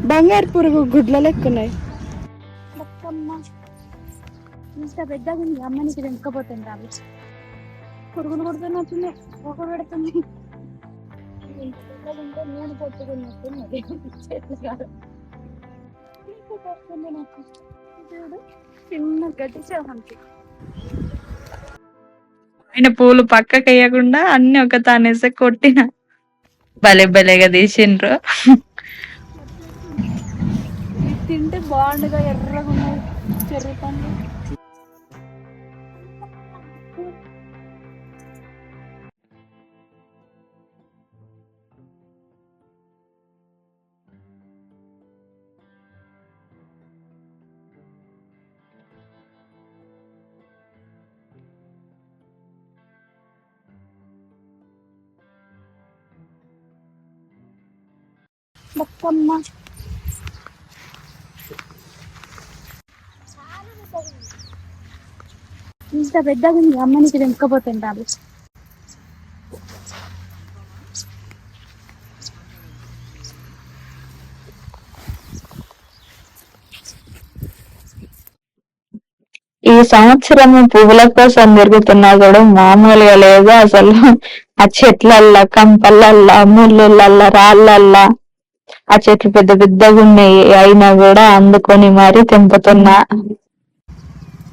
బంగారు పురుగు గుడ్ల లెక్కున్నాయి. ఇంత పెద్దగా ఉంది. అమ్మనికి వెనుకపోతుంది అవి పురుగులు కొడుతున్నట్టున్నాయి. ఒక పెడుతుంది. ఇంత పెద్దగా ఉంటే నేను కొట్టుకున్నట్టున్నది చెట్లు కాదు. నాకు చూడు చిన్న గడ్డి సేవంతి. ఆయన పూలు పక్కకి వేయకుండా అన్ని ఒక తానేసే కొట్టిన భలే భలేగా తీసిండ్రు. తింటే బాగుండగా ఎర్రగా ఉన్నాయి చెర్రి పండ్లు. బతుకమ్మ ఇంత పెద్దగా ఉంది. అమ్మనికి వెనుకపోతుంది అవి ఈ సంవత్సరం పువ్వుల కోసం తిరుగుతున్నా కూడా మామూలుగా లేదు అసలు. ఆ చెట్లల్లా, కంపలల్లా, ముళ్ళులల్లా, రాళ్ళల్లా ఆ చెట్లు పెద్ద పెద్దగా ఉన్నాయి. అయినా కూడా అందుకొని మరీ తెంపుతున్నా.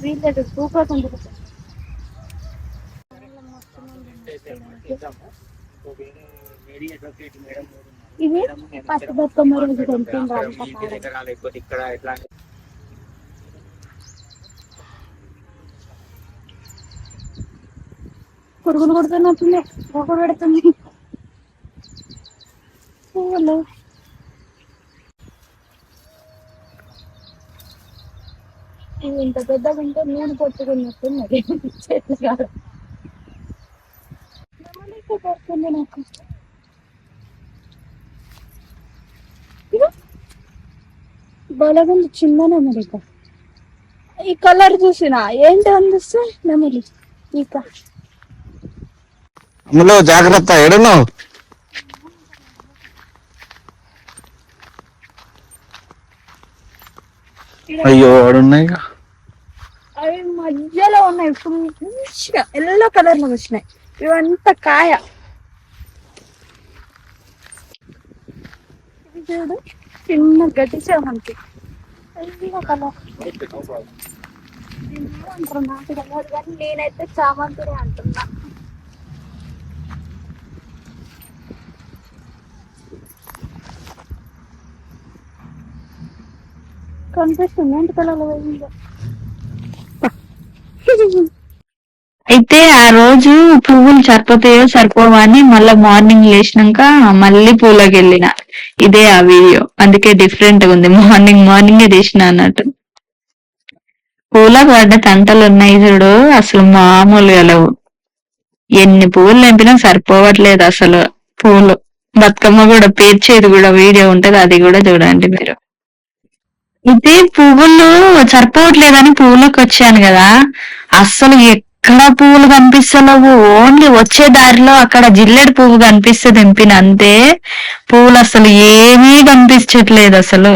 వీళ్ళకి సూపర్ ఉంటుంది. ఇది పచ్చి బతుకమ్మ రోజు పురుగులు కొడుతున్నట్టున్నాయి. ఒక పెడుతుంది పువ్వులు. ఇవి ఇంత పెద్దగా ఉంటే నేను కొట్టుకున్నట్టున్నది చెట్లు కాదు. పడుతుంది నాకు. బలగుంది చిన్న నెమలి. ఈ కలర్ చూసిన ఏంటి అందిస్తే నెమలి ఇక అమ్మలో జాగ్రత్త. ఎడున్నావు? అయ్యో అడున్నాయి. అవి మధ్యలో ఉన్నాయి. మంచిగా ఎల్లో కలర్ లో వచ్చినాయి. ఇవంతా కాయ. ఇది చూడు చిన్న గడ్డి సేవంతి. ఎల్లో కలర్ అంటారు. నాకు తెలియదు కానీ నేనైతే చామంతుడే అంటున్నా. కనిపిస్తుంది ఏంటి కలర్ పోయిందో. అయితే ఆ రోజు పువ్వులు సరిపోతాయో సరిపోవా అని మళ్ళా మార్నింగ్ లేచినాక మళ్ళీ పూలకి వెళ్ళిన. ఇదే ఆ వీడియో. అందుకే డిఫరెంట్ గా ఉంది. మార్నింగే తీసిన అన్నట్టు. పూలకు పడ్డ తంటలు ఉన్నాయి చూడు, అసలు మామూలుగా లేవు. ఎన్ని పువ్వులు నింపినా సరిపోవట్లేదు అసలు పూలు. బతుకమ్మ కూడా పేర్చేది కూడా వీడియో ఉంటది, అది కూడా చూడండి మీరు. అయితే పువ్వులు సరిపోవట్లేదని పువ్వులకు వచ్చాను కదా, అస్సలు ఎక్కడ పువ్వులు కనిపిస్తలేవు. ఓన్లీ వచ్చే దారిలో అక్కడ జిల్లెడు పువ్వు కనిపిస్తే తెంపిన అంతే. పువ్వులు అసలు ఏమీ కనిపించట్లేదు అసలు.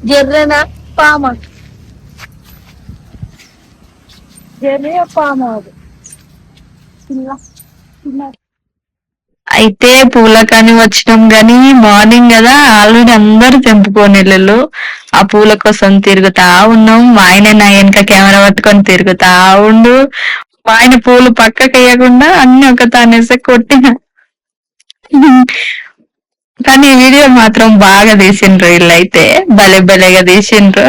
జర్రనా పామ జర్రే పామ అది. అయితే పూలకని వచ్చినాం గాని మార్నింగ్ కదా, ఆల్రెడీ అందరు తెంపుకొని ఇళ్ళు. ఆ పూల కోసం తిరుగుతా ఉన్నాం. మా ఆయన నా వెనక కెమెరా పట్టుకొని తిరుగుతా ఉండు. మా ఆయన పూలు పక్కకి వేయకుండా అన్ని ఒక తానేసే కొట్టిన. కానీ వీడియో మాత్రం బాగా తీసిండ్రు. వీళ్ళైతే భలే భలేగా తీసిండ్రు.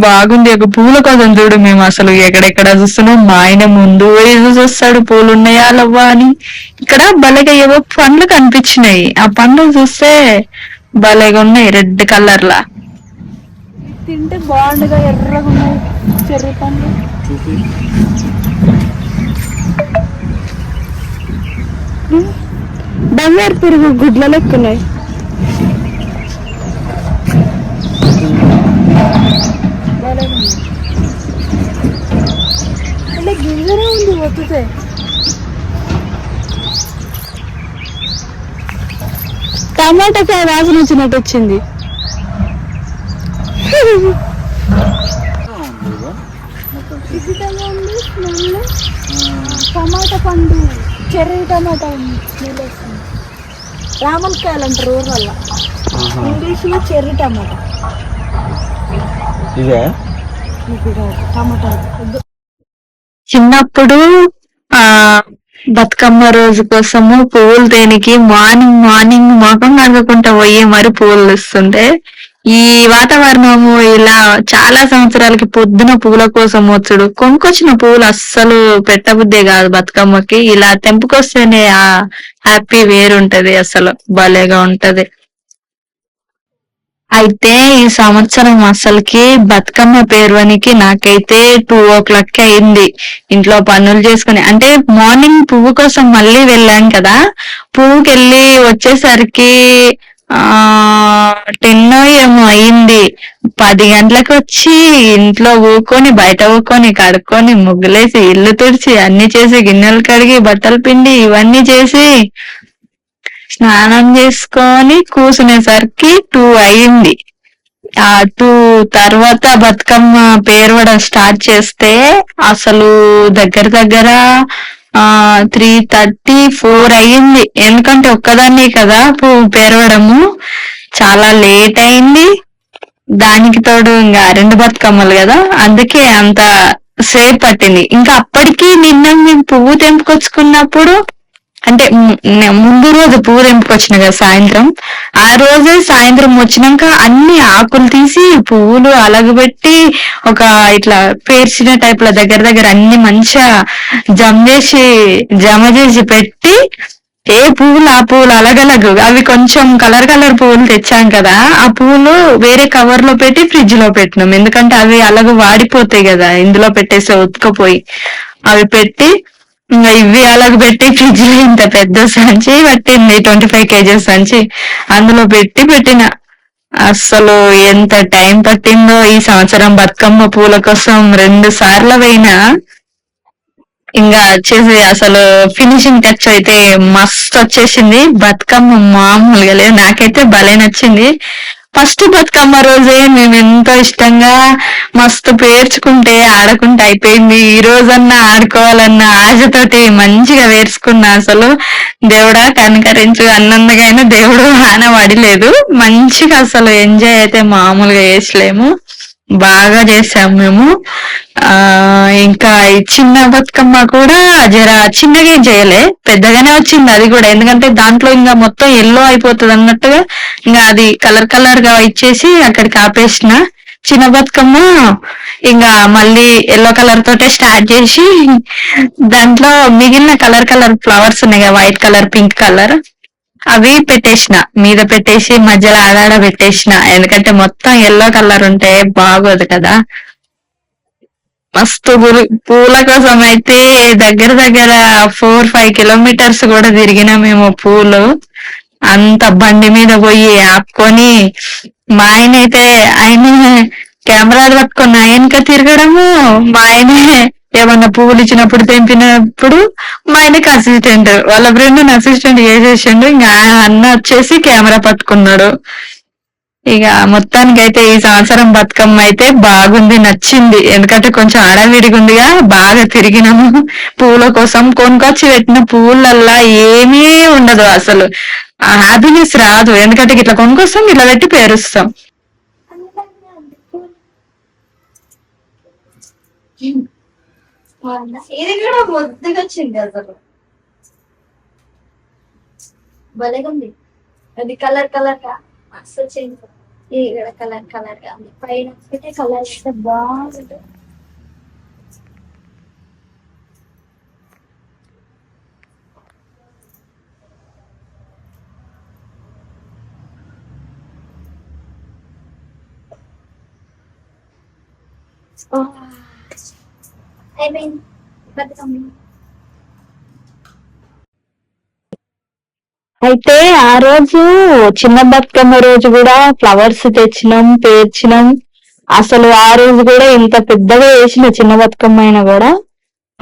బాగుంది. ఒక పూల కోసం చూడు, మేము అసలు ఎక్కడెక్కడ చూస్తున్నాం. మా ఆయన ముందు చూస్తాడు పూలు ఉన్నాయా లవ్వా అని. ఇక్కడ భలేగా ఏవో పండ్లు కనిపించినాయి. ఆ పండ్లు చూస్తే భలేగా ఉన్నాయి, రెడ్ కలర్ లా. తింటే బాగుండగా ఎర్రగా ఉన్నాయి చెర్రి పండ్లు. బంగారు పురుగు గుడ్ల లెక్కున్నాయి. మంచిగానే ఉంది ఒత్తుతే. టమాటాకాయ వాసన వచ్చినట్టు వచ్చింది. విచిత్రంగా ఉంది స్మెల్. టమాటా పండు, చెర్రీ టమాటా ఉంది స్మెల్ వస్తుంది. రామల్కాయలు అంటారు ఊర్లల్లో, ఇంగ్లీష్లో చెర్రీ టమాటా. ఇదే టమాటా చిన్నప్పుడు ఆ బతుకమ్మ రోజు కోసము పువ్వులు దేనికి మార్నింగ్ మార్నింగ్ మొఖం కడుక్కుంటా పోయి మరి పువ్వులు తెస్తుంటే, ఈ వాతావరణము ఇలా చాలా సంవత్సరాలకి పొద్దున పువ్వుల కోసం వచ్చుడు, కొనుక్కొచ్చిన పువ్వులు అస్సలు పెట్టబుద్దే కాదు బతుకమ్మకి. ఇలా తెంపుకొస్తేనే ఆ హ్యాపీ వేరుంటది, అసలు భలేగా ఉంటది. అయితే ఈ సంవత్సరం అసలుకి బతుకమ్మ పేర్వనికి నాకైతే 2 o'clock అయింది ఇంట్లో పనులు చేసుకుని. అంటే మార్నింగ్ పువ్వు కోసం మళ్ళీ వెళ్ళాం కదా, పువ్వుకి వెళ్ళి వచ్చేసరికి 10 ఏమో అయింది. 10 గంటలకు వచ్చి ఇంట్లో ఊకొని బయట ఊకొని కడుక్కొని ముగ్గులేసి ఇల్లు తుడిచి అన్ని చేసి గిన్నెలు కడిగి బట్టలు పిండి ఇవన్నీ చేసి స్నానం చేసుకొని కూసునేసరికి 2 అయింది. ఆ 2 తర్వాత బతుకమ్మ పేరవడం స్టార్ట్ చేస్తే అసలు దగ్గర దగ్గర 3:34 అయ్యింది. ఎందుకంటే ఒక్కదాన్ని కదా పేరవడము, చాలా లేట్ అయింది. దానికి తోడు ఇంకా 2 బతుకమ్మలు కదా, అందుకే అంత సేపు పట్టింది. ఇంకా అప్పటికి నిన్న మేము పువ్వు తెంపుకొచ్చుకున్నప్పుడు, అంటే ముందు రోజు పువ్వు తెంపుకొచ్చిన కదా సాయంత్రం, ఆ రోజే సాయంత్రం వచ్చినాక అన్ని ఆకులు తీసి పువ్వులు అలగబెట్టి ఒక ఇట్లా పేర్చిన టైప్ లో దగ్గర దగ్గర అన్ని మంచిగా జమ చేసి పెట్టి, ఏ పువ్వులు ఆ పువ్వులు అలగలగు, అవి కొంచెం కలర్ కలర్ పువ్వులు తెచ్చాం కదా, ఆ పువ్వులు వేరే కవర్ లో పెట్టి ఫ్రిడ్జ్ లో పెట్టినాం. ఎందుకంటే అవి అలాగ వాడిపోతాయి కదా ఇందులో పెట్టేస్తే ఉతుకపోయి. అవి పెట్టి ఇంకా ఇవి అలాగ పెట్టి ఫ్రిడ్జ్ లో ఇంత పెద్ద సంచి పట్టింది, 25 kgs సంచి, అందులో పెట్టిన. అసలు ఎంత టైం పట్టిందో ఈ సంవత్సరం బతుకమ్మ పూల కోసం 2 సార్లు పోయినా. ఇంకా వచ్చేసి అసలు ఫినిషింగ్ టచ్ అయితే మస్తు వచ్చేసింది. బతుకమ్మ మామూలుగా లేదు, నాకైతే భలే నచ్చింది. ఫస్ట్ బతుకమ్మ రోజే మేము ఎంతో ఇష్టంగా మస్తు పేర్చుకుంటే ఆడకుంటే అయిపోయింది. ఈ రోజన్నా ఆడుకోవాలన్న ఆశతోటి మంచిగా వేర్చుకున్నా. అసలు దేవుడా కనికరించు అన్నందుకైనా దేవుడు ఆన పడలేదు. మంచిగా అసలు ఎంజాయ్ అయితే మామూలుగా చేసలేము, బాగా చేసాము మేము. ఇంకా ఈ చిన్న బతుకమ్మ కూడా జర చిన్నగా ఏం చేయలే, పెద్దగానే వచ్చింది అది కూడా. ఎందుకంటే దాంట్లో ఇంకా మొత్తం ఎల్లో అయిపోతుంది అన్నట్టుగా ఇంకా అది కలర్ కలర్ గా ఇచ్చేసి అక్కడికి ఆపేసిన. చిన్న బతుకమ్మ ఇంకా మళ్ళీ ఎల్లో కలర్ తోటే స్టార్ట్ చేసి దాంట్లో మిగిలిన కలర్ కలర్ ఫ్లవర్స్ ఉన్నాయి కదా, వైట్ కలర్ పింక్ కలర్, అవి పెట్టేసిన మీద పెట్టేసి మధ్యలో ఆడాడ పెట్టేసిన. ఎందుకంటే మొత్తం ఎల్లో కలర్ ఉంటే బాగోదు కదా. మస్తు పూల కోసం అయితే దగ్గర దగ్గర 4-5 kilometers కూడా తిరిగినా మేము. పూలు అంత బండి మీద పోయి ఆపుకొని, మా ఆయన అయితే కెమెరాలు పట్టుకొని ఆయనక తిరగడము, మా ఆయనే ఏమన్నా పువ్వులు ఇచ్చినప్పుడు తెంపినప్పుడు మా ఆయనకి అసిస్టెంట్, వాళ్ళ ఫ్రెండ్ అసిస్టెంట్ చేసేసిండు. ఇంకా అన్న వచ్చేసి కెమెరా పట్టుకున్నాడు. ఇక మొత్తానికైతే ఈ సంవత్సరం బతుకమ్మ అయితే బాగుంది, నచ్చింది. ఎందుకంటే కొంచెం అడవిడిగా ఉందిగా, బాగా తిరిగినాము. పువ్వుల కోసం కొనుకొచ్చి పెట్టిన పువ్వులల్లా ఏమీ ఉండదు, అసలు హ్యాపీనెస్ రాదు. ఎందుకంటే ఇట్లా కొనుకొస్తాం, ఇట్లా పెట్టి పేరుస్తాం. ఇది కూడా ముద్దుగా వచ్చింది అసలు, భలేగా ఉంది. అది కలర్ కలర్ గా అసలు చేంజ్, ఇది కూడా కలర్ కలర్ గా ఉంది. పైన ఒకటే కలర్ ఇస్తే బాగుంటుంది. I mean, బతుకమ్మ అయితే ఆ రోజు చిన్న బతుకమ్మ రోజు కూడా ఫ్లవర్స్ తెచ్చినాం, పేర్చినాం. అసలు ఆ రోజు కూడా ఇంత పెద్దగా వేసిన చిన్న బతుకమ్మ అయినా కూడా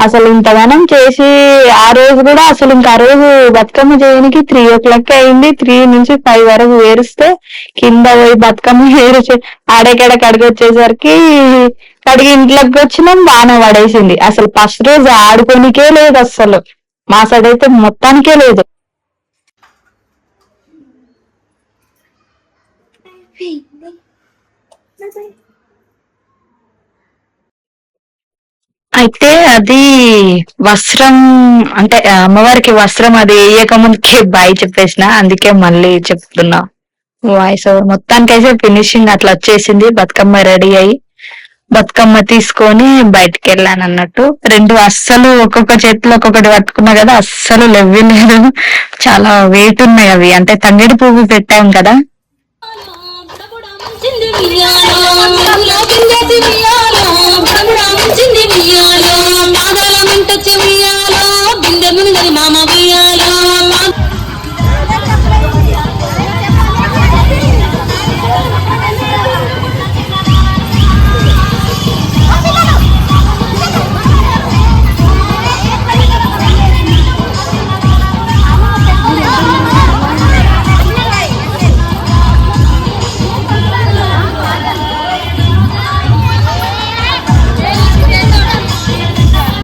అసలు ఇంతగానం చేసి ఆ రోజు కూడా అసలు ఇంకా ఆ రోజు బతుకమ్మ చేయడానికి 3 o'clock అయింది. 3 నుంచి 5 వరకు వేరుస్తే కింద పోయి బతుకమ్మ వేరు ఆడేకాడ కడిగి వచ్చేసరికి కడిగి ఇంట్లోకి వచ్చినాం, బాగా పడేసింది. అసలు ఫస్ట్ రోజు ఆడుకోనికే లేదు, అసలు మా సైడ్ అయితే మొత్తానికే లేదు. అయితే అది వస్త్రం అంటే అమ్మవారికి వస్త్రం అది వేయక ముందుకే బాయ్ చెప్పేసిన, అందుకే మళ్ళీ చెప్తున్నా వాయిస్ ఓవర్. మొత్తానికైతే ఫినిషింగ్ అట్లా వచ్చేసింది. బతుకమ్మ రెడీ అయ్యి బతుకమ్మ తీసుకొని బయటికి వెళ్ళాను అన్నట్టు. రెండు అస్సలు ఒక్కొక్క చేతిలో ఒక్కొక్కటి పట్టుకున్నా కదా, అస్సలు లెవ్వలేదు. చాలా వెయిట్ ఉన్నాయి అవి. అంటే తంగేడి పువ్వు పెట్టాం కదా, చింది